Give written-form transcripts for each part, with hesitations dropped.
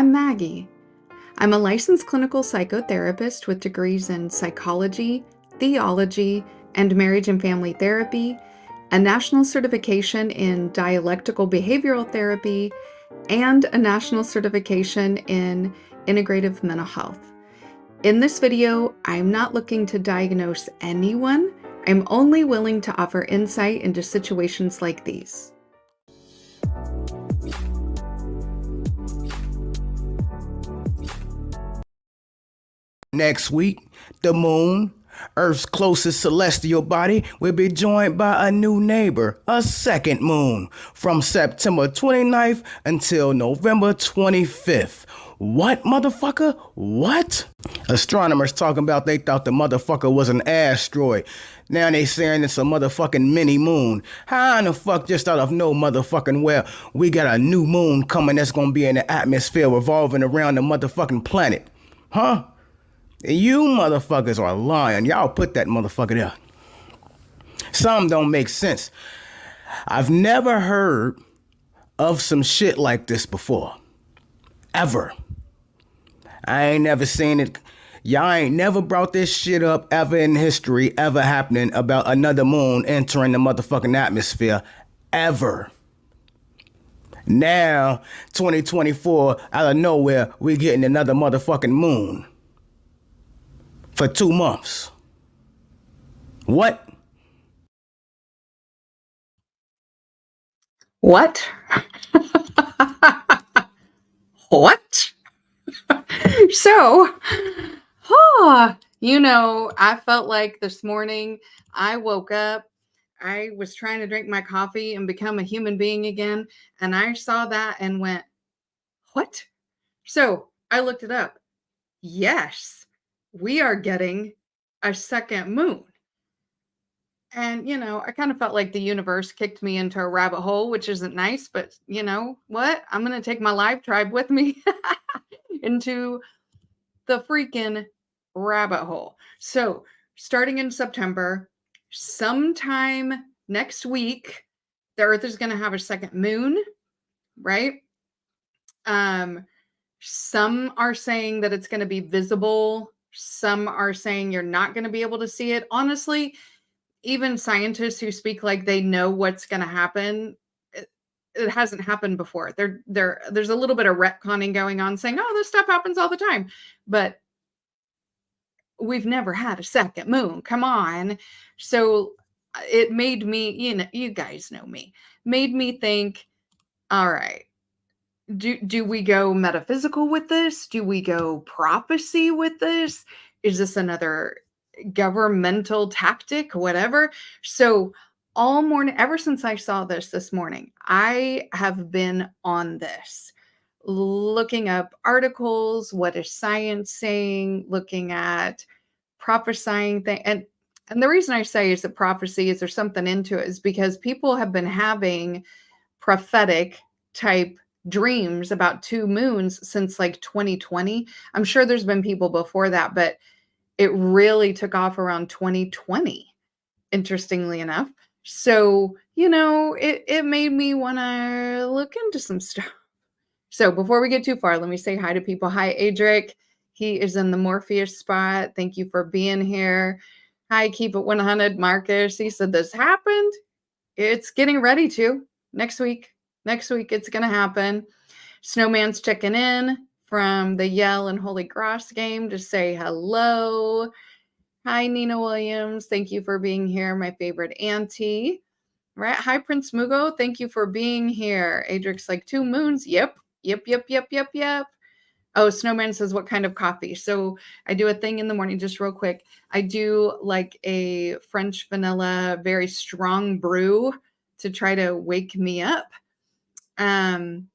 I'm Maggie. I'm a licensed clinical psychotherapist with degrees in psychology, theology, and marriage and family therapy, a national certification in dialectical behavioral therapy, and a national certification in integrative mental health. In this video, I'm not looking to diagnose anyone. I'm only willing to offer insight into situations like these. Next week, the moon, Earth's closest celestial body, will be joined by a new neighbor, a second moon, from September 29th until November 25th. What, motherfucker? What? Astronomers talking about they thought the motherfucker was an asteroid. Now they saying it's a motherfucking mini moon. How in the fuck, just out of no motherfucking where, we got a new moon coming that's gonna be in the atmosphere revolving around the motherfucking planet? Huh? You motherfuckers are lying. Y'all put that motherfucker there. Some don't make sense. I've never heard of some shit like this before. Ever. I ain't never seen it. Y'all ain't never brought this shit up ever in history, ever happening about another moon entering the motherfucking atmosphere. Ever. Now, 2024, out of nowhere, we getting another motherfucking moon. For 2 months. What? What? What? So, I felt like this morning I woke up, I was trying to drink my coffee and become a human being again, and I saw that and went, what? So I looked it up. Yes, we are getting a second moon. And, I kind of felt like the universe kicked me into a rabbit hole, which isn't nice, but you know what? I'm going to take my live tribe with me into the freaking rabbit hole. So, starting in September, sometime next week, the Earth is going to have a second moon, right? Some are saying that it's going to be visible. Some are saying you're not going to be able to see it. Honestly, even scientists who speak like they know what's going to happen, it hasn't happened before. There's a little bit of retconning going on saying, oh, this stuff happens all the time. But we've never had a second moon. Come on. So it made me, you guys know me, made me think, all right, do we go metaphysical with this? Do we go prophecy with this? Is this another governmental tactic, whatever? So all morning, ever since I saw this morning, I have been on this, looking up articles, what is science saying, looking at prophesying thing. And the reason I say is that prophecy is there's something into it is because people have been having prophetic type dreams about two moons since like 2020. I'm sure there's been people before that, but it really took off around 2020, interestingly enough. So, it made me want to look into some stuff. So before we get too far, let me say hi to people. Hi, Adric. He is in the Morpheus spot. Thank you for being here. Hi, Keep It 100, Marcus. He said this happened. It's getting ready to. Next week, it's going to happen. Snowman's checking in from the Yale and Holy Cross game to say hello. Hi, Nina Williams. Thank you for being here. My favorite auntie. Right. Hi, Prince Mugo. Thank you for being here. Adric's like 2 moons. Yep. Oh, Snowman says, what kind of coffee? So I do a thing in the morning, just real quick. I do like a French vanilla, very strong brew to try to wake me up. And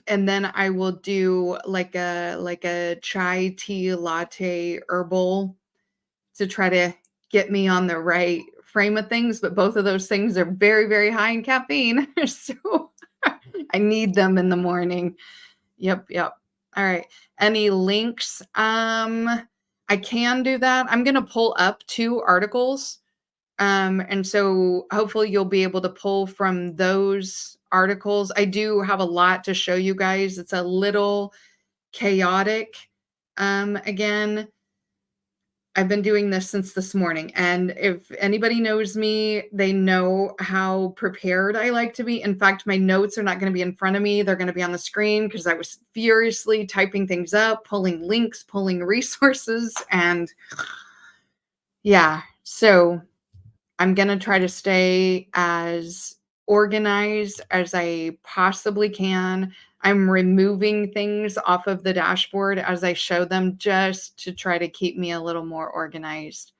then I will do like a chai tea latte herbal to try to get me on the right frame of things. But both of those things are very, very high in caffeine. So I need them in the morning. Yep. All right. Any links? I can do that. I'm going to pull up 2 articles. And so hopefully you'll be able to pull from those articles. I do have a lot to show you guys. It's a little chaotic. Again, I've been doing this since this morning, and if anybody knows me, they know how prepared I like to be. In fact, my notes are not going to be in front of me. They're going to be on the screen because I was furiously typing things up, pulling links, pulling resources, and yeah. So I'm going to try to stay as organized as I possibly can. I'm removing things off of the dashboard as I show them just to try to keep me a little more organized.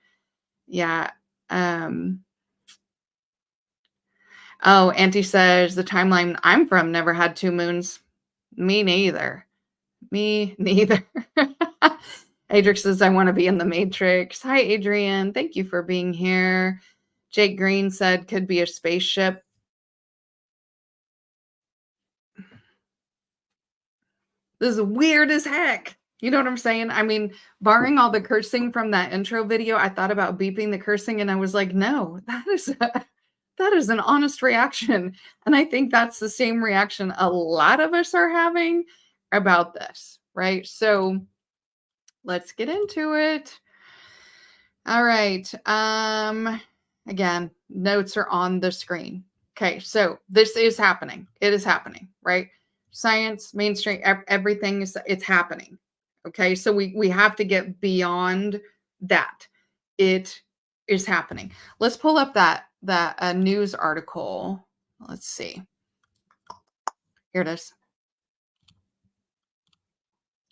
Yeah. Oh, Auntie says the timeline I'm from never had 2 moons. Me neither. Me neither. Adric says, I want to be in the Matrix. Hi, Adrian. Thank you for being here. Jake Green said, could be a spaceship. This is weird as heck. You know what I'm saying? I mean, barring all the cursing from that intro video, I thought about beeping the cursing and I was like, no, that is an honest reaction. And I think that's the same reaction a lot of us are having about this, right? So let's get into it. All right. Again, notes are on the screen. Okay, so this is happening. It is happening, right? Science, mainstream, everything it's happening. Okay, so we have to get beyond that. It is happening. Let's pull up that news article. Let's see. Here it is.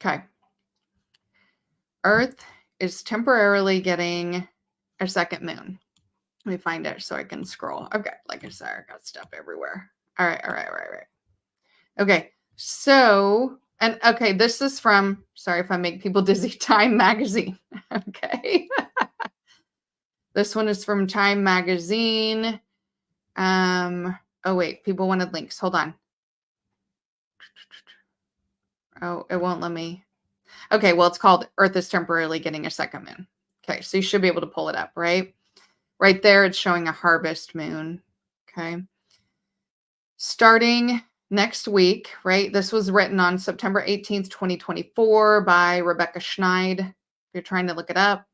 Okay. Earth is temporarily getting a second moon. Let me find it so I can scroll. Okay, like I said, I got stuff everywhere. All right. Okay, so, and okay, this is from, sorry if I make people dizzy, Time Magazine. Okay. This one is from Time Magazine. Oh wait, people wanted links. Hold on. Oh, it won't let me. Okay, well, it's called Earth is Temporarily Getting a Second Moon. Okay, so you should be able to pull it up, right? Right there, it's showing a harvest moon. Okay. Starting next week, right? This was written on September 18th, 2024 by Rebecca Schneid. If you're trying to look it up.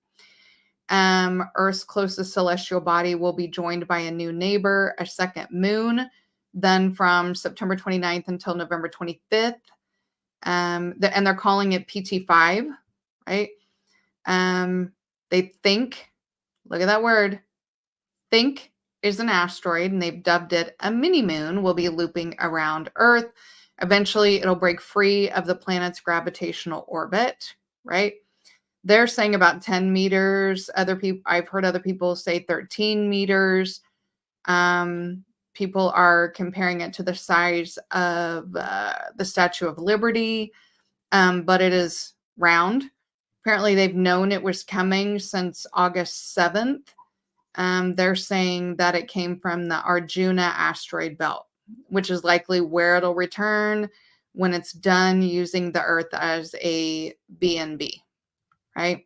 Earth's closest celestial body will be joined by a new neighbor, a second moon. Then from September 29th until November 25th. And they're calling it PT5, right? They think, look at that word, think is an asteroid, and they've dubbed it a mini moon, will be looping around Earth. Eventually, it'll break free of the planet's gravitational orbit, right? They're saying about 10 meters. Other people, I've heard other people say 13 meters. People are comparing it to the size of the Statue of Liberty, but it is round. Apparently, they've known it was coming since August 7th. They're saying that it came from the Arjuna asteroid belt, which is likely where it'll return when it's done using the Earth as a BNB, right?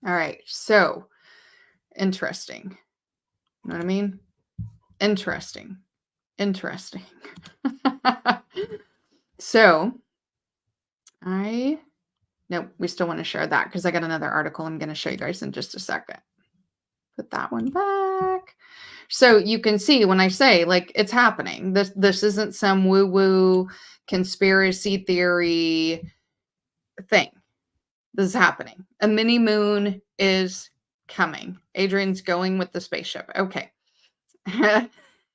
All right, so interesting. You know what I mean? Interesting. So no, we still want to share that because I got another article I'm going to show you guys in just a second. Put that one back. So you can see when I say, like, it's happening. This isn't some woo-woo conspiracy theory thing. This is happening. A mini moon is coming. Adrian's going with the spaceship. Okay.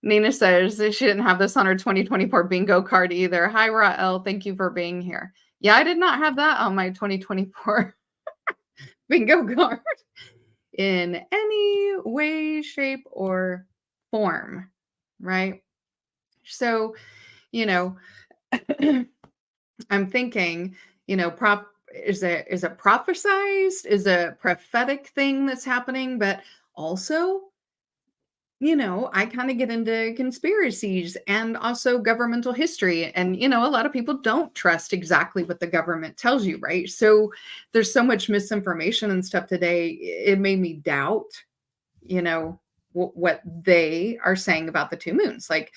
Nina says she didn't have this on her 2024 bingo card either. Hi, Rael. Thank you for being here. Yeah, I did not have that on my 2024 bingo card in any way, shape, or form, right? So, you know, I'm thinking, you know, is it prophesized? Is a prophetic thing that's happening? But also, you know, I kind of get into conspiracies and also governmental history. And, you know, a lot of people don't trust exactly what the government tells you, right? So there's so much misinformation and stuff today. It made me doubt, you know, what they are saying about the 2 moons. Like,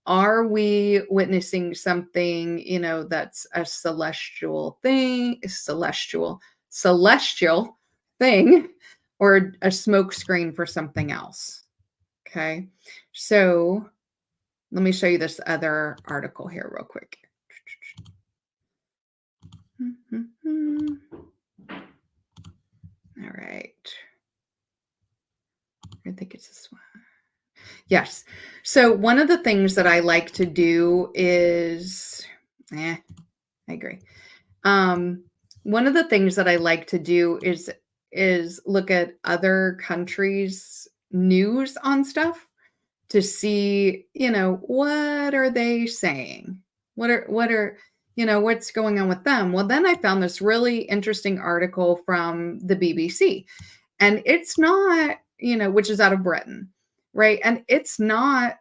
Are we witnessing something, that's a celestial thing, celestial thing, or a smoke screen for something else? Okay. So let me show you this other article here real quick. All right. I think it's this one. Yes. So one of the things that I like to do is, I agree. One of the things that I like to do is look at other countries' news on stuff to see, what are they saying? What's going on with them? Well, then I found this really interesting article from the BBC, and it's not, which is out of Britain, right? And it's not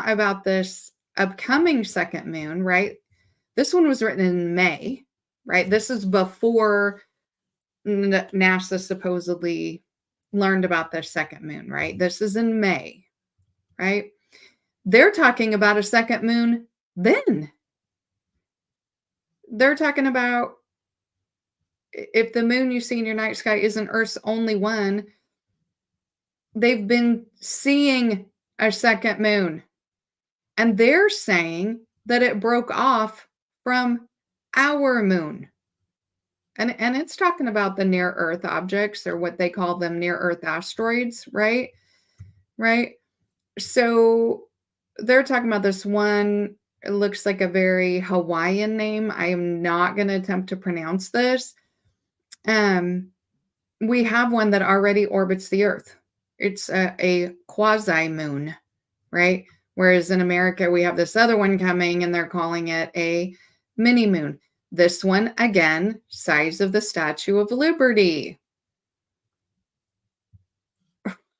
about this upcoming second moon, right? This one was written in May, right? This is before NASA supposedly learned about the second moon, right? This is in May, right? They're talking about a second moon then. They're talking about if the moon you see in your night sky isn't Earth's only one, they've been seeing a second moon. And they're saying that it broke off from our moon. And it's talking about the near Earth objects, or what they call them, near Earth asteroids, right? Right. So they're talking about this one. It looks like a very Hawaiian name. I am not going to attempt to pronounce this. We have one that already orbits the Earth. It's a quasi moon, right? Whereas in America, we have this other one coming and they're calling it a mini moon. This one, again, size of the Statue of Liberty.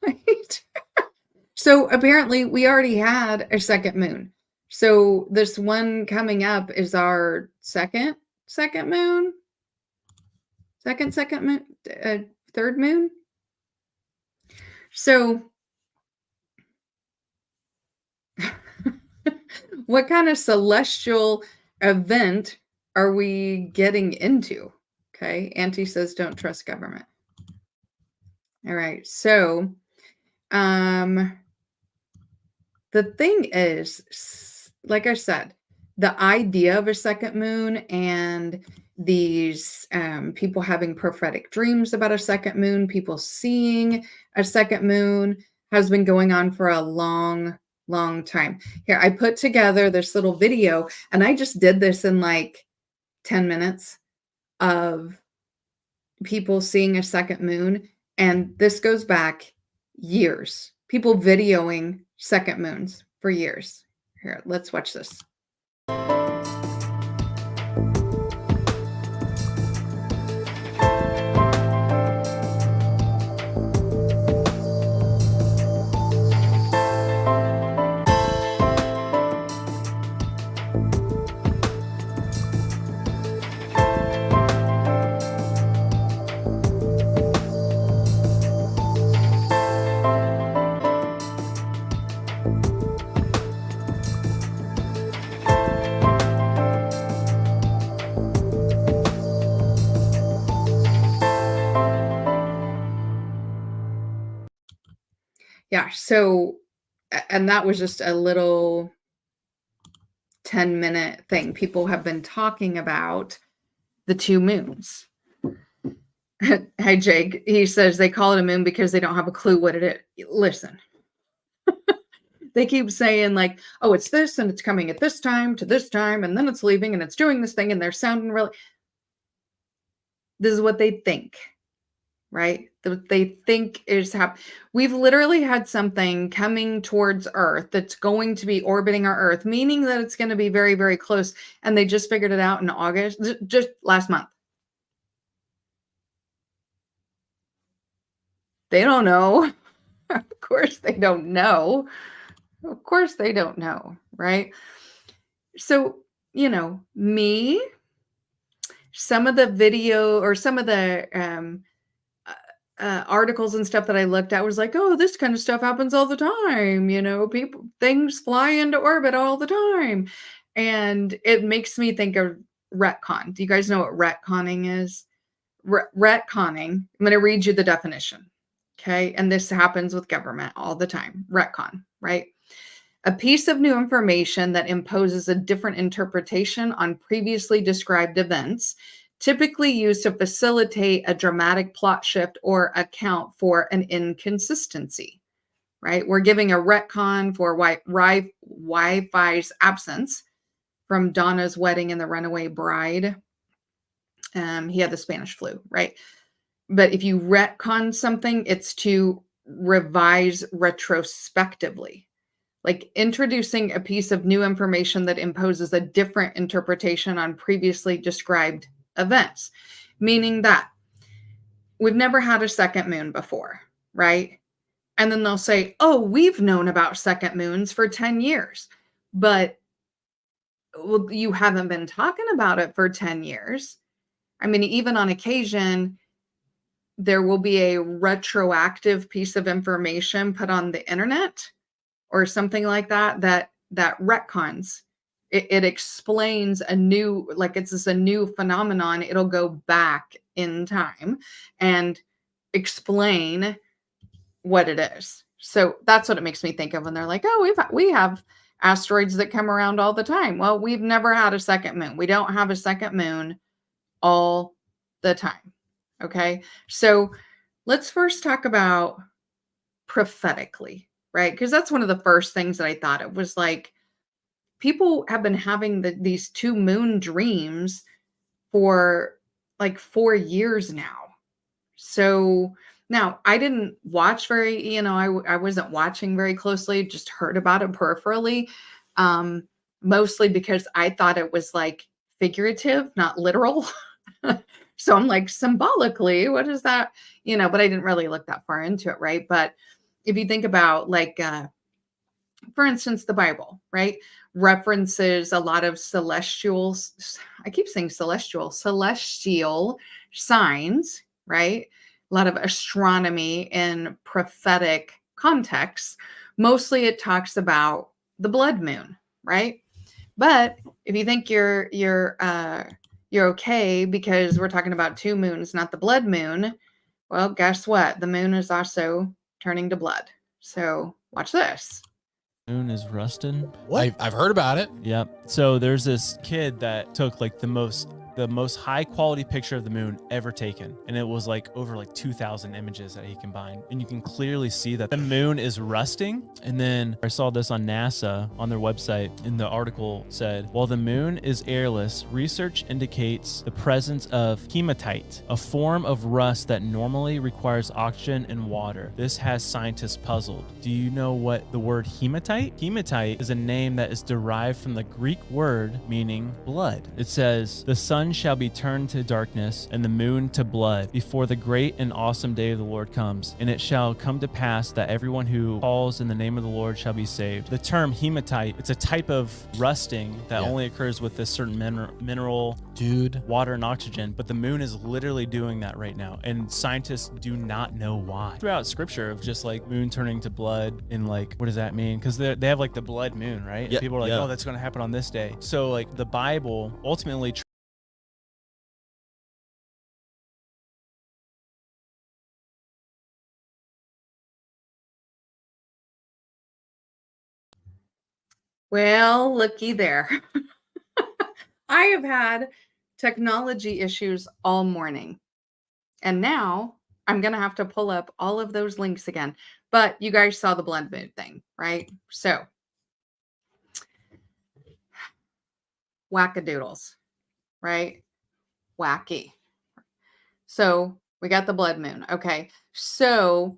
Right? So apparently we already had a second moon. So this one coming up is our second moon? Second moon? Third moon? So what kind of celestial event are we getting into? Okay. Auntie says, don't trust government. All right. So, the thing is, like I said, the idea of a second moon and these people having prophetic dreams about a second moon, people seeing a second moon, has been going on for a long time. Here, I put together this little video, and I just did this in like 10 minutes of people seeing a second moon. And this goes back years. People videoing second moons for years. Here, let's watch this. Yeah, so, and that was just a little 10-minute thing. People have been talking about the two moons. Hi, Jake. He says they call it a moon because they don't have a clue what it is. Listen, they keep saying like, oh, it's this and it's coming at this time to this time, and then it's leaving and it's doing this thing, and they're sounding really. This is what they think, right? That they think is happening. We've literally had something coming towards Earth that's going to be orbiting our Earth, meaning that it's going to be very, very close. And they just figured it out in August, just last month. They don't know. Of course they don't know. Of course they don't know, right? So, me, some of the video or some of the articles and stuff that I looked at was like, oh, this kind of stuff happens all the time. Things fly into orbit all the time. And it makes me think of retcon. Do you guys know what retconning is? Retconning. I'm going to read you the definition. Okay. And this happens with government all the time. Retcon, right? A piece of new information that imposes a different interpretation on previously described events, typically used to facilitate a dramatic plot shift or account for an inconsistency, right? We're giving a retcon for Wi-Fi's absence from Donna's wedding and the runaway bride. He had the Spanish flu, right? But if you retcon something, it's to revise retrospectively, like introducing a piece of new information that imposes a different interpretation on previously described events, meaning that we've never had a second moon before, right? And then they'll say, oh, we've known about second moons for 10 years, but well, you haven't been talking about it for 10 years. I mean, even on occasion, there will be a retroactive piece of information put on the internet or something like that retcons. It explains a new, like it's just a new phenomenon. It'll go back in time and explain what it is. So that's what it makes me think of when they're like, oh, we have asteroids that come around all the time. Well, we've never had a second moon. We don't have a second moon all the time. Okay. So let's first talk about prophetically, right? Because that's one of the first things that I thought. It was like, people have been having these two moon dreams for like 4 years now. So now I didn't watch I wasn't watching very closely, just heard about it peripherally, mostly because I thought it was like figurative, not literal. So I'm like, symbolically, what is that? But I didn't really look that far into it, right? But if you think about like, for instance, the Bible, right, references a lot of celestial signs, right? A lot of astronomy in prophetic contexts. Mostly it talks about the blood moon, right? But if you think you're okay because we're talking about two moons, not the blood moon, well, guess what? The moon is also turning to blood. So watch this. Moon is rusted. What? I've heard about it. Yep. So there's this kid that took like the most high quality picture of the moon ever taken, and it was like over like 2,000 images that he combined, and you can clearly see that the moon is rusting. And then I saw this on NASA on their website, and the article said, while the moon is airless, research indicates the presence of hematite, a form of rust that normally requires oxygen and water. This has scientists puzzled. Do you know what the word hematite? Hematite is a name that is derived from the Greek word meaning blood. It says, the sun shall be turned to darkness and the moon to blood before the great and awesome day of the Lord comes. And it shall come to pass that everyone who calls in the name of the Lord shall be saved. The term hematite, it's a type of rusting that only occurs with this certain mineral, water and oxygen. But the moon is literally doing that right now. And scientists do not know why. Throughout scripture of just like moon turning to blood, and like, what does that mean? Because they have like the blood moon, right? Yeah, people are like, oh, that's going to happen on this day. So like the Bible ultimately Well, looky there. I have had technology issues all morning. And now I'm going to have to pull up all of those links again. But you guys saw the blood moon thing, right? So, wackadoodles, right? Wacky. So, we got the blood moon. Okay. So,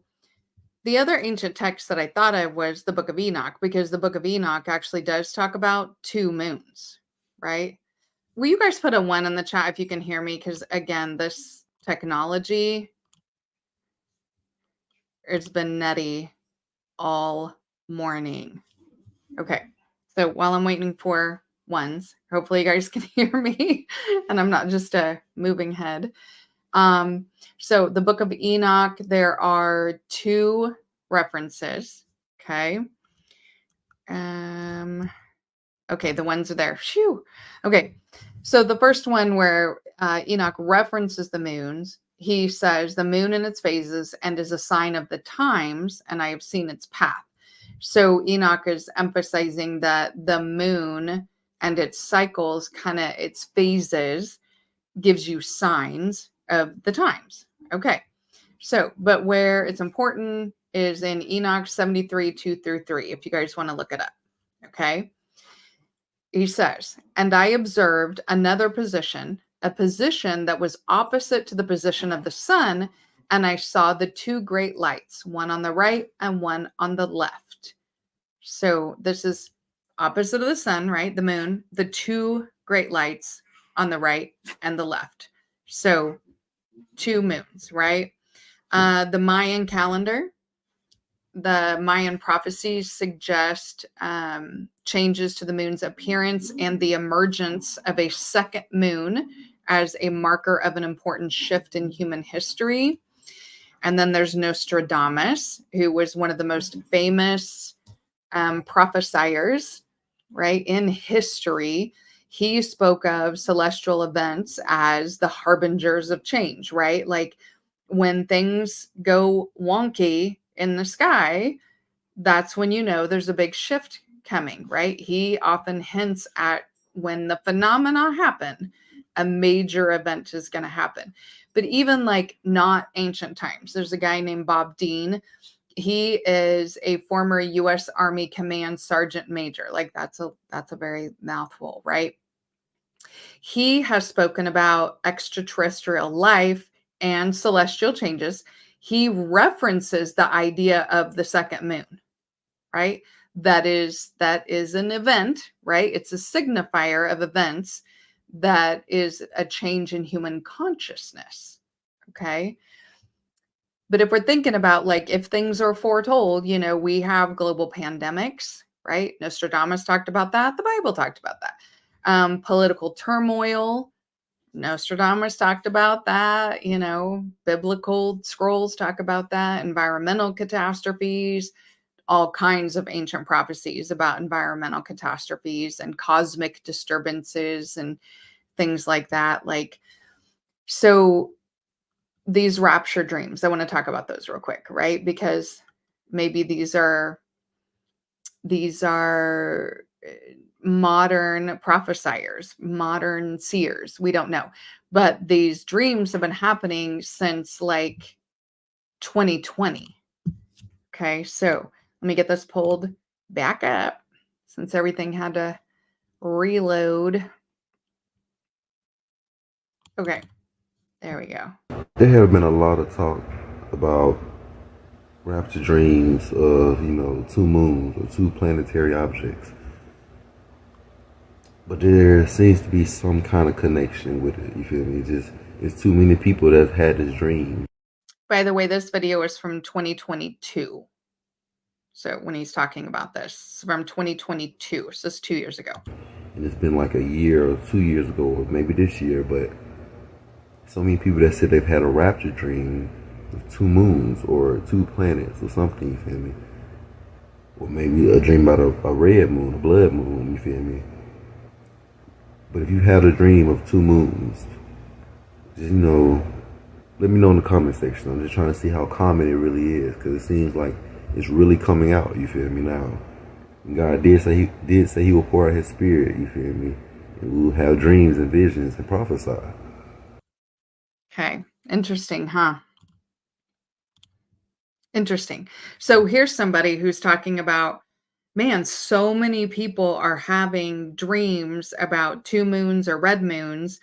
the other ancient text that I thought of was the Book of Enoch, because the Book of Enoch actually does talk about two moons, right? Will you guys put a 1 in the chat if you can hear me? Because again, this technology, it's been nutty all morning. Okay. So while I'm waiting for 1s, hopefully you guys can hear me and I'm not just a moving head. So the book of Enoch, there are 2 references. Okay. Okay, the ones are there. Phew. Okay. So the first one where Enoch references the moons, he says the moon in its phases and is a sign of the times, and I have seen its path. So Enoch is emphasizing that the moon and its cycles, kind of its phases, gives you signs of the times. Okay. So, but where it's important is in Enoch 73, 2-3, if you guys want to look it up. Okay. He says, and I observed another position, a position that was opposite to the position of the sun, and I saw the 2 great lights, one on the right and one on the left. So this is opposite of the sun, right? The moon, the 2 great lights on the right and the left. So 2 moons, right? The Mayan calendar, the Mayan prophecies suggest changes to the moon's appearance and the emergence of a second moon as a marker of an important shift in human history. And then there's Nostradamus, who was one of the most famous prophesiers, right, in history. He spoke of celestial events as the harbingers of change, right? Like when things go wonky in the sky, that's when you know there's a big shift coming, right? He often hints at when the phenomena happen, a major event is going to happen. But even like not ancient times, there's a guy named Bob Dean. He is a former U.S. Army Command Sergeant Major. Like that's a very mouthful, right? He has spoken about extraterrestrial life and celestial changes. He references the idea of the second moon, right? That is an event, right? It's a signifier of events that is a change in human consciousness. Okay. But if we're thinking about like if things are foretold, you know, we have global pandemics, right? Nostradamus talked about that. The Bible talked about that. Political turmoil, Nostradamus talked about that, you know, biblical scrolls talk about that, environmental catastrophes, all kinds of ancient prophecies about environmental catastrophes and cosmic disturbances and things like that. Like, so these rapture dreams, I want to talk about those real quick, right? Because maybe these are modern prophesiers, modern seers. We don't know. But these dreams have been happening since like 2020. Okay, so let me get this pulled back up since everything had to reload. Okay, there we go. There have been a lot of talk about rapture dreams of, 2 moons or 2 planetary objects. But there seems to be some kind of connection with it, you feel me? It's too many people that have had this dream. By the way, this video is from 2022. So when he's talking about this, from 2022, so it's 2 years ago. And it's been like a year or 2 years ago, or maybe this year, but so many people that said they've had a rapture dream of 2 moons or 2 planets or something, you feel me? Or maybe a dream about a red moon, a blood moon, you feel me? But if you had a dream of 2 moons, just, let me know in the comment section. I'm just trying to see how common it really is, because it seems like it's really coming out, you feel me, now. And God did say he will pour out his spirit, you feel me? And we will have dreams and visions and prophesy. Okay, interesting, huh? Interesting. So here's somebody who's talking about, man, so many people are having dreams about 2 moons or red moons.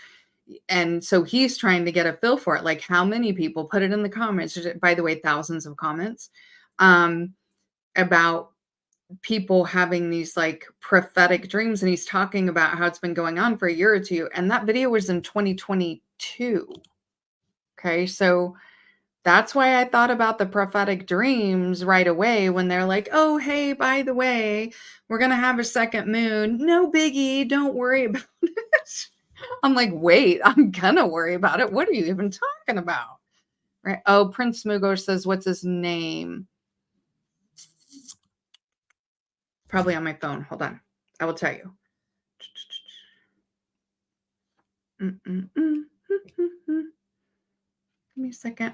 And so he's trying to get a feel for it. Like how many people, put it in the comments, by the way, thousands of comments, about people having these like prophetic dreams. And he's talking about how it's been going on for a year or 2. And that video was in 2022. Okay. So that's why I thought about the prophetic dreams right away when they're like, oh, hey, by the way, we're going to have a second moon. No biggie. Don't worry about it. I'm like, wait, I'm gonna worry about it. What are you even talking about? Right. Oh, Prince Mugo says, what's his name? Probably on my phone. Hold on. I will tell you. Give me a second.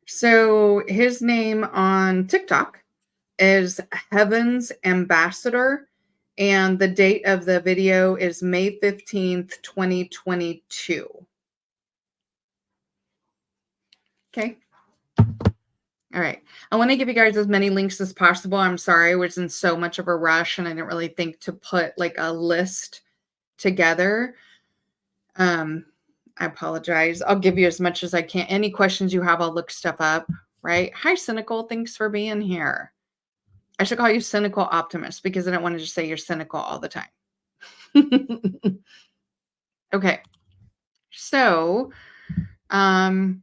So his name on TikTok is Heaven's Ambassador, and the date of the video is May 15th, 2022. Okay. All right. I want to give you guys as many links as possible. I'm sorry, I was in so much of a rush and I didn't really think to put like a list together. I apologize. I'll give you as much as I can. Any questions you have, I'll look stuff up, right? Hi, Cynical. Thanks for being here. I should call you Cynical Optimist because I don't want to just say you're cynical all the time. Okay. So, the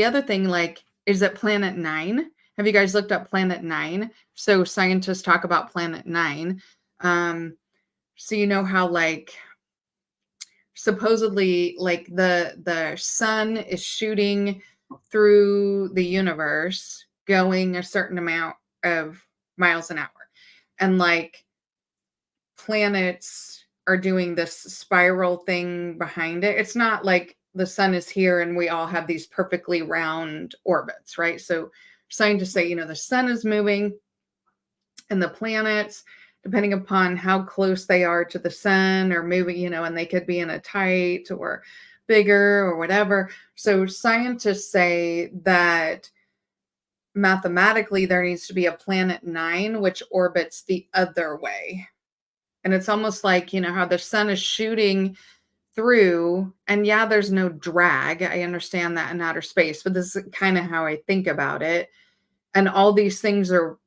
other thing, like, is that Planet 9? Have you guys looked up Planet 9? So scientists talk about Planet 9. So you know how, like, supposedly, like, the sun is shooting through the universe, going a certain amount of miles an hour, and like planets are doing this spiral thing behind it. It's not like the sun is here and we all have these perfectly round orbits, right? So scientists say, the sun is moving and the planets, depending upon how close they are to the sun, are moving, and they could be in a tight or bigger or whatever. So scientists say that mathematically there needs to be a Planet 9 which orbits the other way. And it's almost like, how the sun is shooting through, and yeah, there's no drag. I understand that in outer space, but this is kind of how I think about it. And all these things are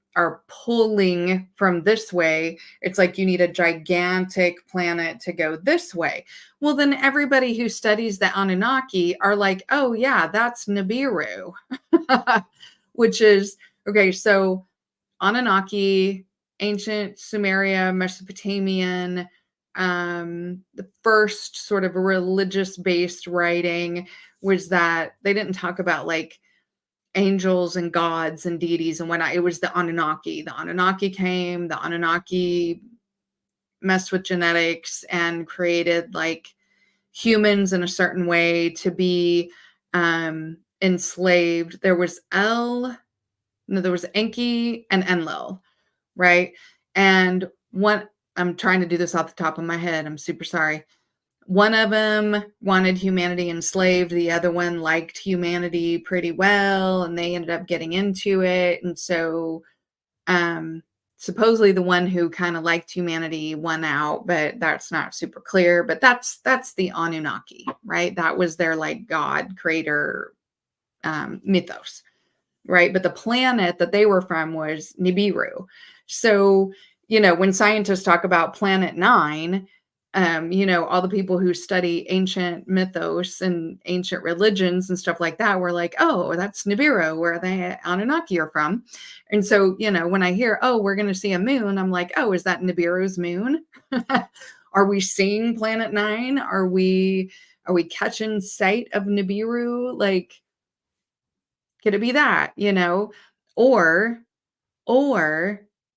pulling from this way. It's like you need a gigantic planet to go this way. Well, then everybody who studies the Anunnaki are like, oh yeah, that's Nibiru, which is, okay, so Anunnaki, ancient Sumeria, Mesopotamian, the first sort of religious-based writing was that they didn't talk about like angels and gods and deities and whatnot. It was the Anunnaki. The Anunnaki came, the Anunnaki messed with genetics and created like humans in a certain way to be enslaved. There was Enki and Enlil, right? And I'm trying to do this off the top of my head. I'm super sorry. One of them wanted humanity enslaved. The other one liked humanity pretty well, and they ended up getting into it. And so supposedly the one who kind of liked humanity won out, but that's not super clear. But that's the Anunnaki, right? That was their like God creator mythos, right? But the planet that they were from was Nibiru. So, when scientists talk about Planet 9, all the people who study ancient mythos and ancient religions and stuff like that were like, oh, that's Nibiru, where the Anunnaki are from. And so, when I hear, oh, we're going to see a moon, I'm like, oh, is that Nibiru's moon? Are we seeing Planet 9? Are we catching sight of Nibiru? Like, could it be that, or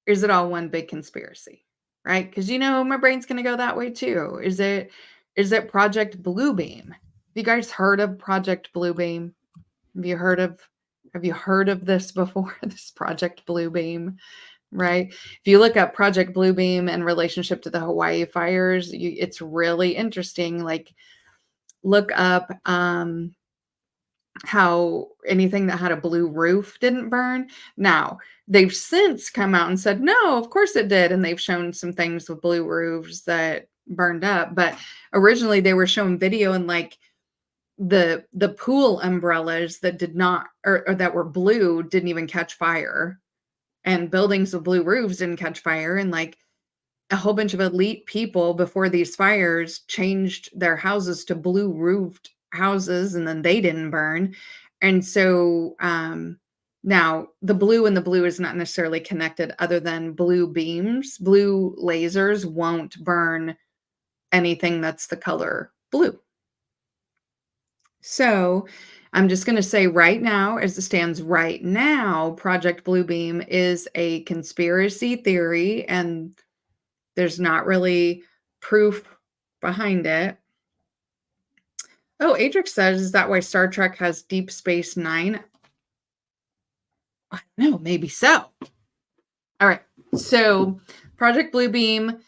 is it all one big conspiracy, right? Because, my brain's going to go that way too. Is it Project Bluebeam? Have you guys heard of Project Bluebeam? Have you heard of this before? This Project Bluebeam, right? If you look up Project Bluebeam in relationship to the Hawaii fires, it's really interesting. Like, look up how anything that had a blue roof didn't burn. Now, they've since come out and said, no, of course it did. And they've shown some things with blue roofs that burned up. But originally they were showing video and like the pool umbrellas that did not, or that were blue didn't even catch fire. And buildings with blue roofs didn't catch fire. And like a whole bunch of elite people before these fires changed their houses to blue roofed houses, and then they didn't burn. And so now the blue and the blue is not necessarily connected other than blue beams. Blue lasers won't burn anything that's the color blue. So I'm just going to say right now, as it stands right now, Project Bluebeam is a conspiracy theory, and there's not really proof behind it. Oh, Adrix says, is that why Star Trek has Deep Space Nine? I don't know, maybe so. All right. So Project Bluebeam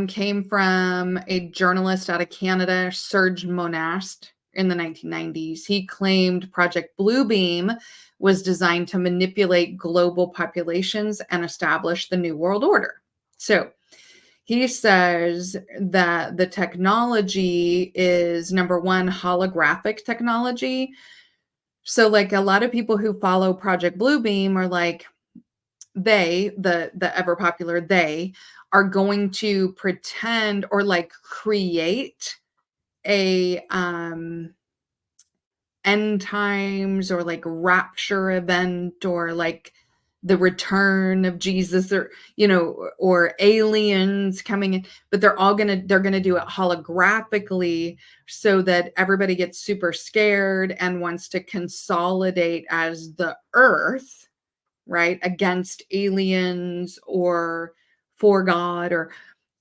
came from a journalist out of Canada, Serge Monast, in the 1990s. He claimed Project Bluebeam was designed to manipulate global populations and establish the New World Order. So he says that the technology is, number one, holographic technology. So like a lot of people who follow Project Bluebeam are like, the ever popular they are going to pretend or like create a end times or like rapture event or like the return of Jesus, or or aliens coming in, but they're gonna do it holographically so that everybody gets super scared and wants to consolidate as the earth, right, against aliens or for God or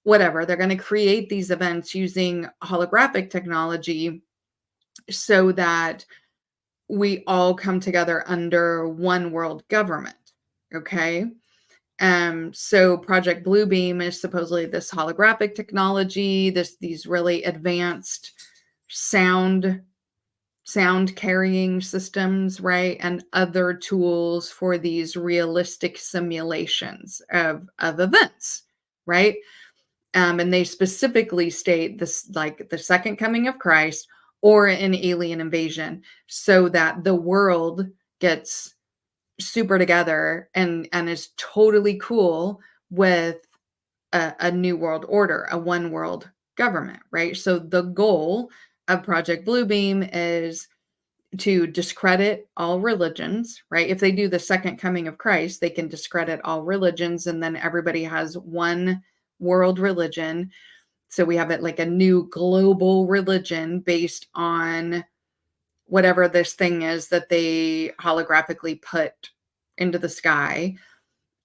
whatever. They're going to create these events using holographic technology so that we all come together under one world government. Okay. So Project Bluebeam is supposedly this holographic technology, these really advanced sound carrying systems, right? And other tools for these realistic simulations of events, right? And they specifically state this, like the second coming of Christ or an alien invasion, so that the world gets super together and is totally cool with a new world order, a one world government, right? So the goal of Project Bluebeam is to discredit all religions, right? If they do the second coming of Christ, they can discredit all religions, and then everybody has one world religion. So we have it like a new global religion based on whatever this thing is that they holographically put into the sky.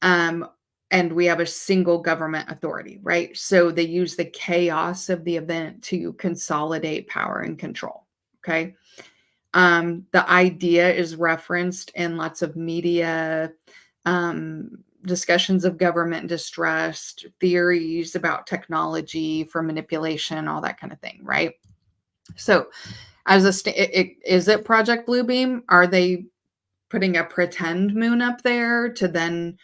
And we have a single government authority, right? So they use the chaos of the event to consolidate power and control. Okay. The idea is referenced in lots of media, discussions of government distrust, theories about technology for manipulation, all that kind of thing, right? So as is it Project Bluebeam? Are they putting a pretend moon up there to then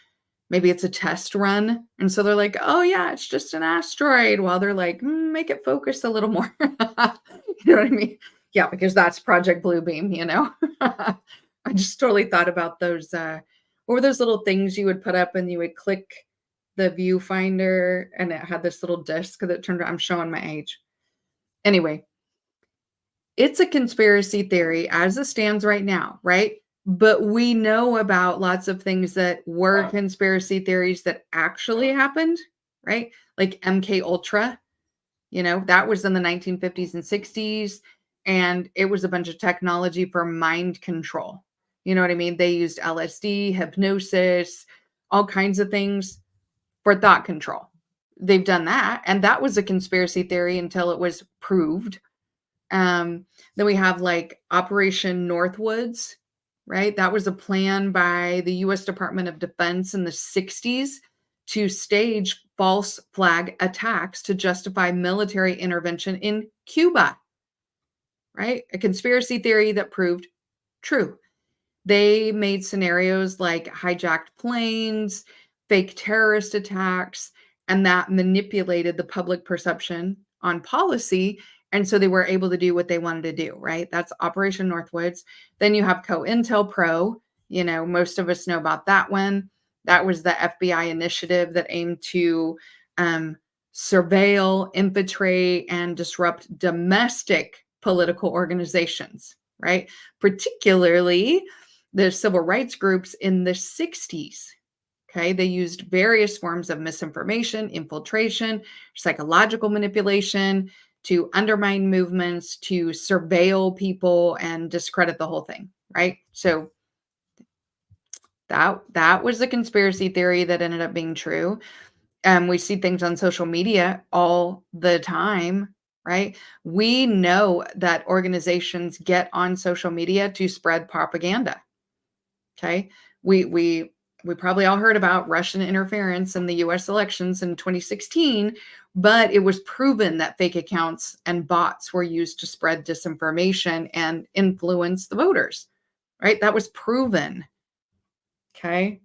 maybe it's a test run? And so they're like, oh yeah, it's just an asteroid, while they're like, make it focus a little more. You know what I mean? Yeah, because that's Project Bluebeam, I just totally thought about those, what were those little things you would put up and you would click the viewfinder and it had this little disc that turned around. I'm showing my age. Anyway, it's a conspiracy theory as it stands right now, right? But we know about lots of things that were conspiracy theories that actually happened, right? Like MK Ultra, that was in the 1950s and 60s. And it was a bunch of technology for mind control. You know what I mean? They used LSD, hypnosis, all kinds of things for thought control. They've done that. And that was a conspiracy theory until it was proved. Then we have like Operation Northwoods, right? That was a plan by the U.S. Department of Defense in the 60s to stage false flag attacks to justify military intervention in Cuba. Right? A conspiracy theory that proved true. They made scenarios like hijacked planes, fake terrorist attacks, and that manipulated the public perception on policy. And so they were able to do what they wanted to do, right? That's Operation Northwoods. Then you have COINTELPRO. Most of us know about that one. That was the FBI initiative that aimed to surveil, infiltrate, and disrupt domestic political organizations, right? Particularly the civil rights groups in the 60s. Okay, they used various forms of misinformation, infiltration, psychological manipulation to undermine movements, to surveil people and discredit the whole thing, right? So that was the conspiracy theory that ended up being true. We see things on social media all the time, right? We know that organizations get on social media to spread propaganda. Okay. We probably all heard about Russian interference in the US elections in 2016, but it was proven that fake accounts and bots were used to spread disinformation and influence the voters, right? That was proven. Okay.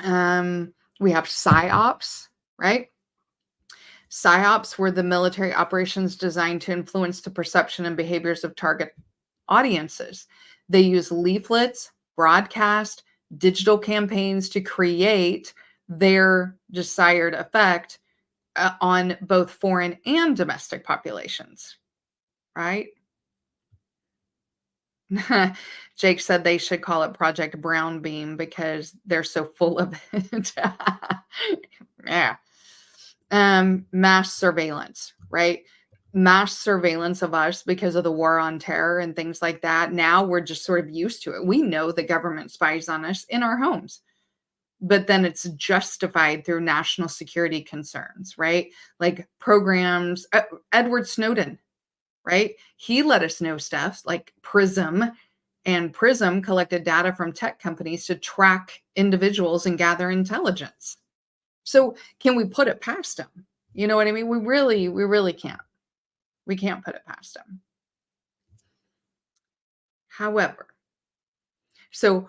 We have PSYOPs, right? PSYOPs were the military operations designed to influence the perception and behaviors of target audiences. They use leaflets, broadcast, digital campaigns to create their desired effect on both foreign and domestic populations, right? Jake said they should call it Project Brown Beam because they're so full of it. Yeah. Mass surveillance, right? Mass surveillance of us because of the war on terror and things like that. Now we're just sort of used to it. We know the government spies on us in our homes, but then it's justified through national security concerns, right? Like programs, Edward Snowden, right? He let us know stuff like Prism, and Prism collected data from tech companies to track individuals and gather intelligence. So can we put it past them? You know what I mean? We really can't. We can't put it past them. However, so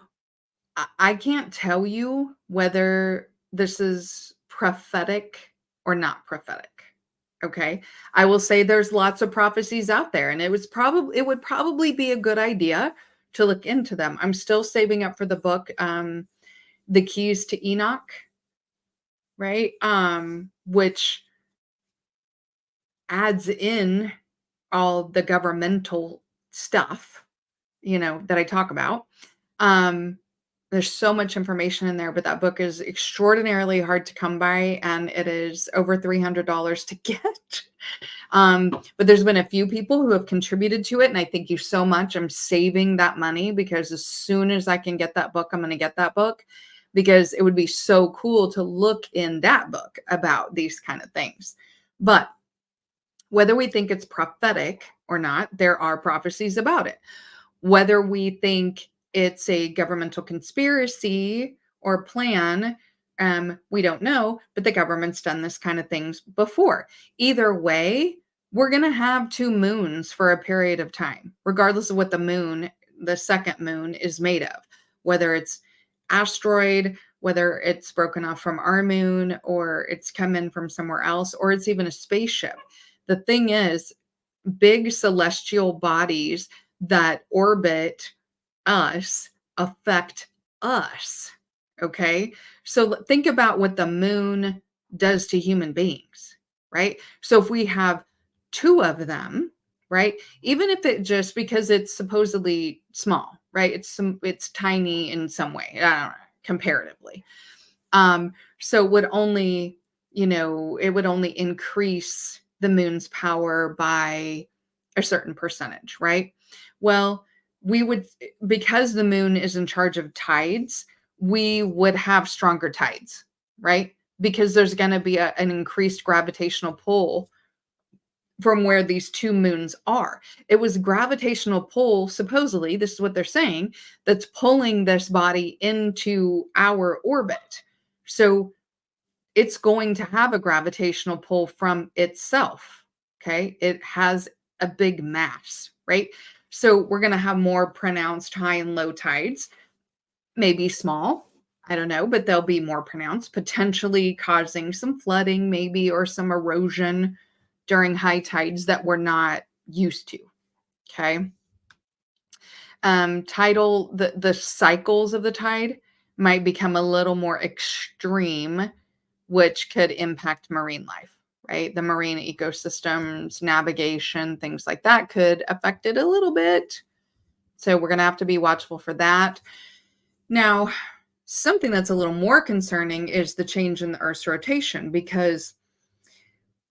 I can't tell you whether this is prophetic or not prophetic. Okay. I will say there's lots of prophecies out there, and it would probably be a good idea to look into them. I'm still saving up for the book, The Keys to Enoch, right? Which adds in all the governmental stuff, that I talk about. There's so much information in there, but that book is extraordinarily hard to come by, and it is over $300 to get. But there's been a few people who have contributed to it, and I thank you so much. I'm saving that money because as soon as I can get that book, I'm going to get that book, because it would be so cool to look in that book about these kind of things. But whether we think it's prophetic or not, there are prophecies about it. Whether we think it's a governmental conspiracy or plan, we don't know, but the government's done this kind of things before. Either way, we're going to have 2 moons for a period of time, regardless of what the second moon is made of, whether it's asteroid, whether it's broken off from our moon, or it's come in from somewhere else, or it's even a spaceship. The thing is, big celestial bodies that orbit us affect us. Okay. So think about what the moon does to human beings, right? So if we have 2 of them, right? Even if it just because it's supposedly small, right? It's tiny in some way, I don't know, comparatively. So it would only increase the moon's power by a certain percentage, right? Well, because the moon is in charge of tides, we would have stronger tides, right? Because there's going to be an increased gravitational pull from where these 2 moons are. It was gravitational pull, supposedly, this is what they're saying, that's pulling this body into our orbit. So it's going to have a gravitational pull from itself. Okay. It has a big mass, right? So we're going to have more pronounced high and low tides, maybe small, I don't know, but they'll be more pronounced, potentially causing some flooding, maybe, or some erosion during high tides that we're not used to. Okay. The cycles of the tide might become a little more extreme, which could impact marine life, right? The marine ecosystems, navigation, things like that could affect it a little bit. So we're going to have to be watchful for that. Now, something that's a little more concerning is the change in the Earth's rotation, because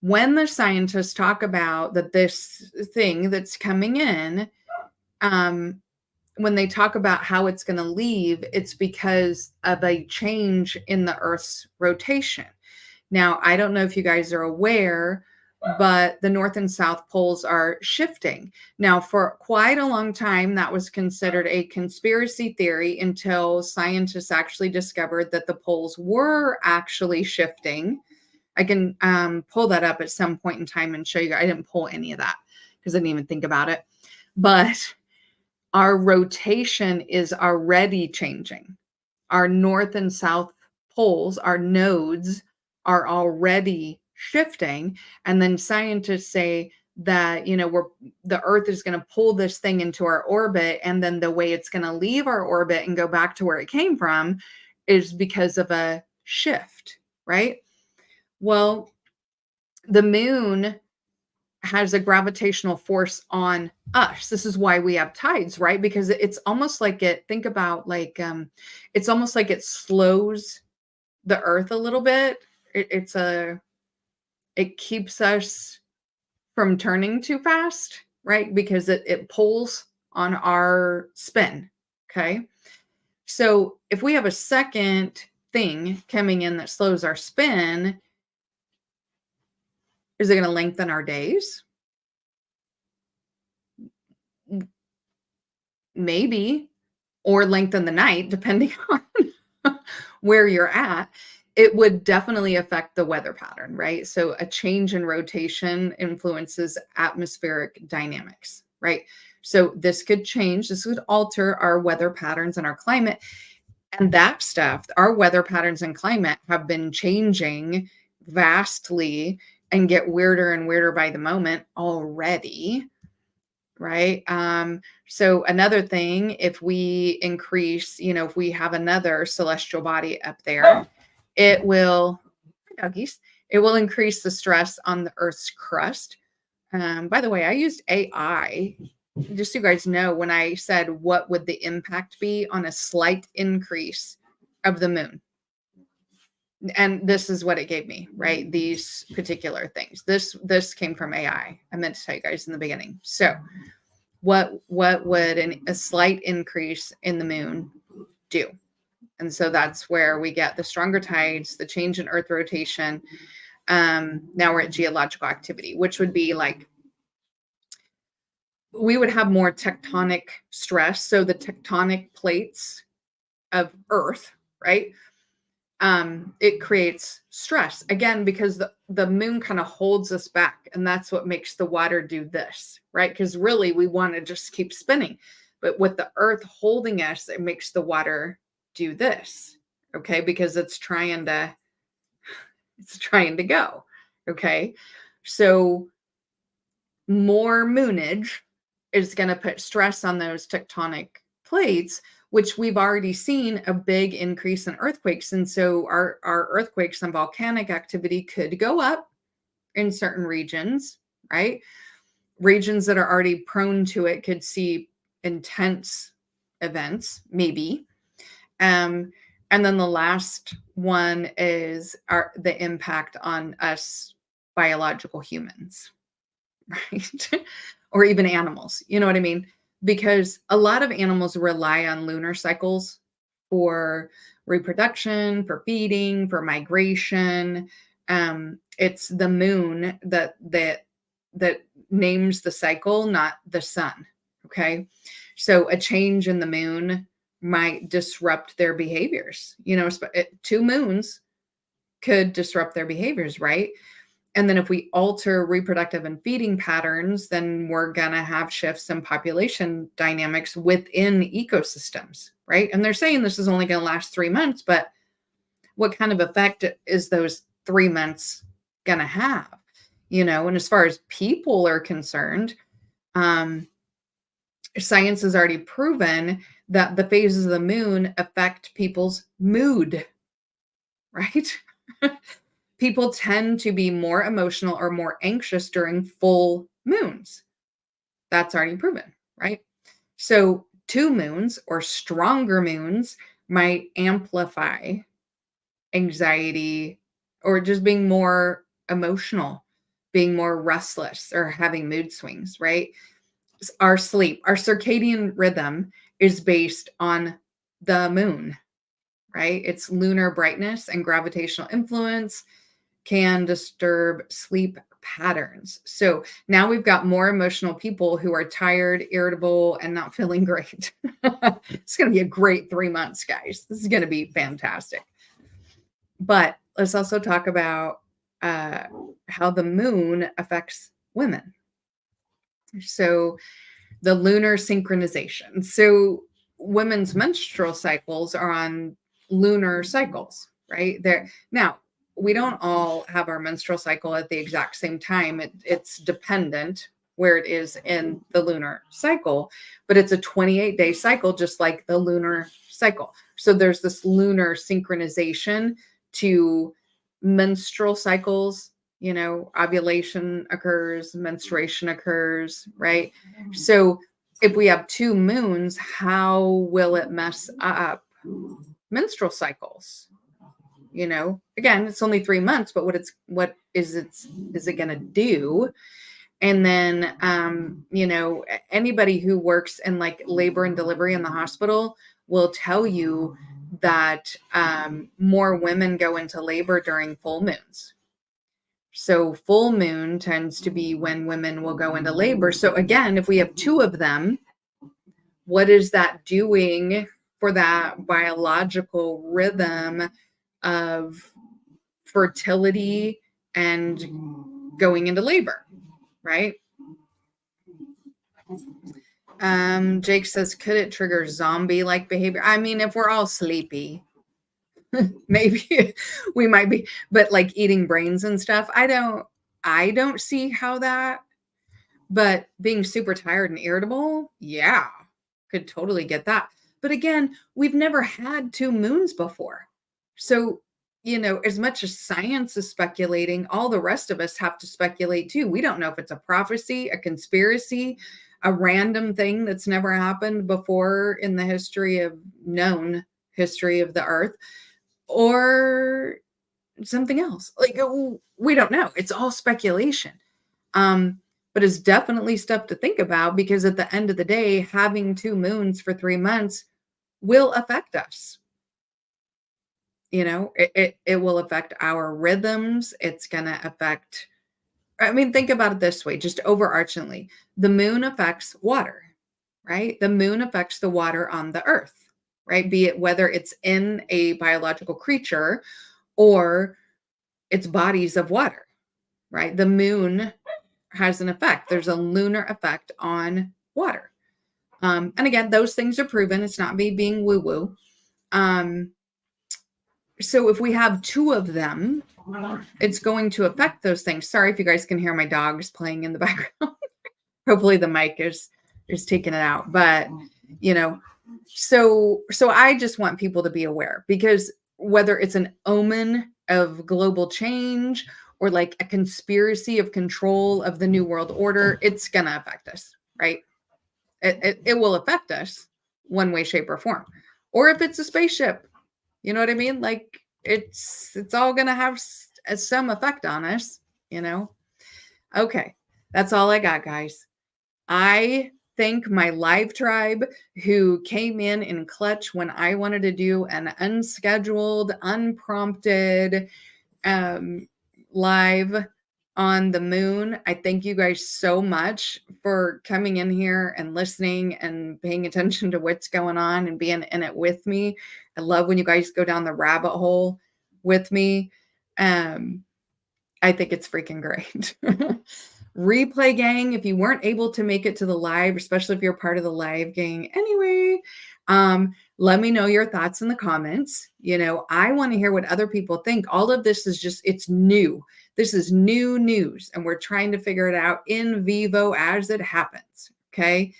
when the scientists talk about that this thing that's coming in, when they talk about how it's going to leave, it's because of a change in the Earth's rotation. Now, I don't know if you guys are aware, but the North and South poles are shifting. Now, for quite a long time, that was considered a conspiracy theory until scientists actually discovered that the poles were actually shifting. I can pull that up at some point in time and show you. I didn't pull any of that because I didn't even think about it. But our rotation is already changing. Our North and South poles, our nodes, are already shifting. And then scientists say that, the Earth is going to pull this thing into our orbit. And then the way it's going to leave our orbit and go back to where it came from is because of a shift, right? Well, the moon has a gravitational force on us. This is why we have tides, right? Because it's almost like think about it's almost like it slows the Earth a little bit. It keeps us from turning too fast, right? Because it pulls on our spin. Okay. So if we have a second thing coming in that slows our spin, is it going to lengthen our days? Maybe, or lengthen the night, depending on where you're at. It would definitely affect the weather pattern, right? So a change in rotation influences atmospheric dynamics, right? So this could change, this would alter our weather patterns and our climate. And that stuff, our weather patterns and climate have been changing vastly and get weirder and weirder by the moment already, right? So another thing, if we increase, if we have another celestial body up there, it will increase the stress on the Earth's crust. By the way, I used AI, just so you guys know, when I said what would the impact be on a slight increase of the moon. And this is what it gave me, right? These particular things. This came from AI. I meant to tell you guys in the beginning. So what would a slight increase in the moon do? And so that's where we get the stronger tides, the change in Earth rotation. Now we're at geological activity, which would be like, we would have more tectonic stress. So the tectonic plates of Earth, right? It creates stress again, because the moon kind of holds us back, and that's what makes the water do this, right? Because really we want to just keep spinning, but with the Earth holding us, it makes the water do this, okay? Because it's trying to go, okay? So more moonage is going to put stress on those tectonic plates, which we've already seen a big increase in earthquakes. And so our earthquakes and volcanic activity could go up in certain regions, right? Regions that are already prone to it could see intense events, maybe. And then the last one is the impact on us biological humans, right? Or even animals, you know what I mean? Because a lot of animals rely on lunar cycles for reproduction, for feeding, for migration. It's the moon that names the cycle, not the sun. Okay. So a change in the moon might disrupt their behaviors. 2 moons could disrupt their behaviors, right? And then if we alter reproductive and feeding patterns, then we're going to have shifts in population dynamics within ecosystems, right? And they're saying this is only going to last 3 months, but what kind of effect is those 3 months going to have? And as far as people are concerned, science has already proven that the phases of the moon affect people's mood, right? people tend to be more emotional or more anxious during full moons. That's already proven, right? So 2 moons or stronger moons might amplify anxiety or just being more emotional, being more restless or having mood swings, right? Our sleep, our circadian rhythm is based on the moon, right? Its lunar brightness and gravitational influence can disturb sleep patterns. So now we've got more emotional people who are tired, irritable, and not feeling great. It's going to be a great 3 months, guys. This is going to be fantastic. But let's also talk about how the moon affects women. So the lunar synchronization. So women's menstrual cycles are on lunar cycles, right? Now, we don't all have our menstrual cycle at the exact same time. It's dependent where it is in the lunar cycle, but it's a 28-day cycle, just like the lunar cycle. So there's this lunar synchronization to menstrual cycles. Ovulation occurs, menstruation occurs, right? So if we have 2 moons, how will it mess up menstrual cycles? Again, it's only 3 months, but what is it going to do? And then, anybody who works in like labor and delivery in the hospital will tell you that more women go into labor during full moons. So full moon tends to be when women will go into labor. So again, if we have 2 of them, what is that doing for that biological rhythm of fertility and going into labor, right? Jake says, could it trigger zombie-like behavior? I mean, if we're all sleepy, maybe we might be, but like eating brains and stuff, I don't see how that, but being super tired and irritable, yeah, could totally get that. But again, we've never had 2 moons before. So, as much as science is speculating, all the rest of us have to speculate too. We don't know if it's a prophecy, a conspiracy, a random thing that's never happened before in the known history of the earth, or something else. Like, we don't know. It's all speculation. But it's definitely stuff to think about, because at the end of the day, having 2 moons for 3 months will affect us. It will affect our rhythms. It's going to affect, think about it this way, just overarchingly. The moon affects water, right? The moon affects the water on the earth, right? Be it whether it's in a biological creature or it's bodies of water, right? The moon has an effect. There's a lunar effect on water. And again, those things are proven. It's not me being woo-woo. So if we have 2 of them, it's going to affect those things. Sorry if you guys can hear my dogs playing in the background. Hopefully the mic is taking it out. But, so I just want people to be aware, because whether it's an omen of global change or like a conspiracy of control of the New World Order, it's going to affect us, right? It will affect us one way, shape, or form. Or if it's a spaceship, you know what I mean? Like it's all going to have some effect on us, Okay. That's all I got, guys. I thank my live tribe who came in clutch when I wanted to do an unscheduled, unprompted live on the moon. I thank you guys so much for coming in here and listening and paying attention to what's going on and being in it with me. I love when you guys go down the rabbit hole with me. I think it's freaking great. Replay gang, if you weren't able to make it to the live, especially if you're part of the live gang anyway, let me know your thoughts in the comments. I want to hear what other people think. All of this is it's new. This is new news, and we're trying to figure it out in vivo as it happens. Okay.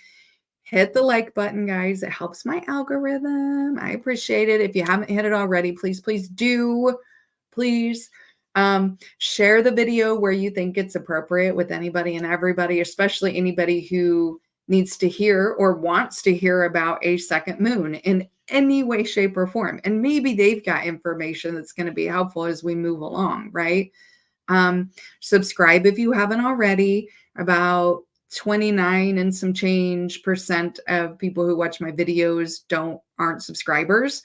Hit the like button, guys. It helps my algorithm. I appreciate it. If you haven't hit it already, please do. Please. Share the video where you think it's appropriate with anybody and everybody, especially anybody who needs to hear or wants to hear about a second moon in any way, shape, or form. And maybe they've got information that's going to be helpful as we move along, right? Subscribe if you haven't already. About 29 and some change % of people who watch my videos aren't subscribers.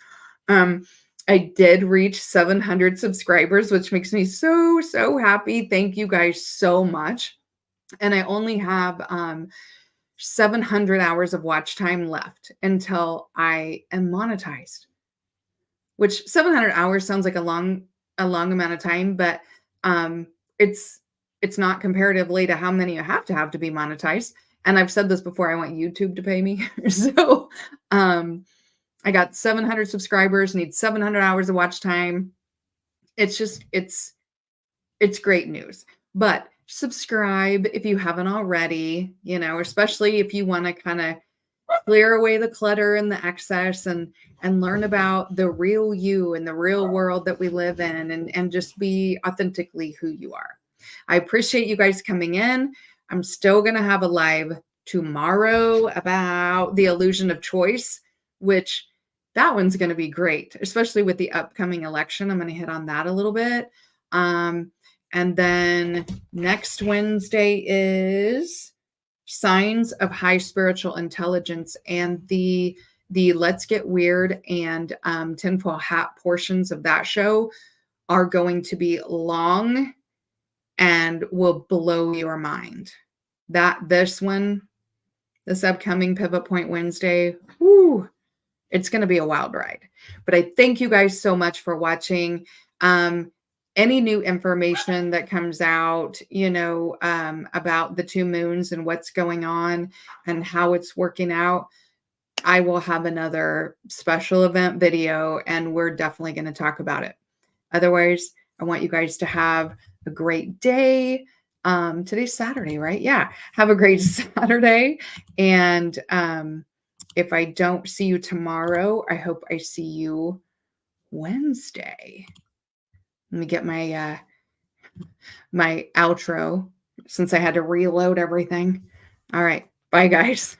I did reach 700 subscribers, which makes me so, so happy. Thank you guys so much. And I only have 700 hours of watch time left until I am monetized, which 700 hours sounds like a long amount of time, but it's not comparatively to how many you have to be monetized. And I've said this before, I want YouTube to pay me. So I got 700 subscribers, need 700 hours of watch time. It's great news. But subscribe if you haven't already, especially if you want to kind of clear away the clutter and the excess and learn about the real you and the real world that we live in and just be authentically who you are. I appreciate you guys coming in. I'm still going to have a live tomorrow about the illusion of choice, which that one's going to be great, especially with the upcoming election. I'm going to hit on that a little bit. And then next Wednesday is signs of high spiritual intelligence, and the Let's Get Weird and Tinfoil Hat portions of that show are going to be long and will blow your mind. This upcoming Pivot Point Wednesday, whoo, it's going to be a wild ride. But I thank you guys so much for watching. Any new information that comes out, about the 2 moons and what's going on and how it's working out, I will have another special event video and we're definitely going to talk about it. Otherwise, I want you guys to have a great day. Today's Saturday, right? Yeah. Have a great Saturday. And if I don't see you tomorrow, I hope I see you Wednesday. Let me get my my outro since I had to reload everything. All right. Bye, guys.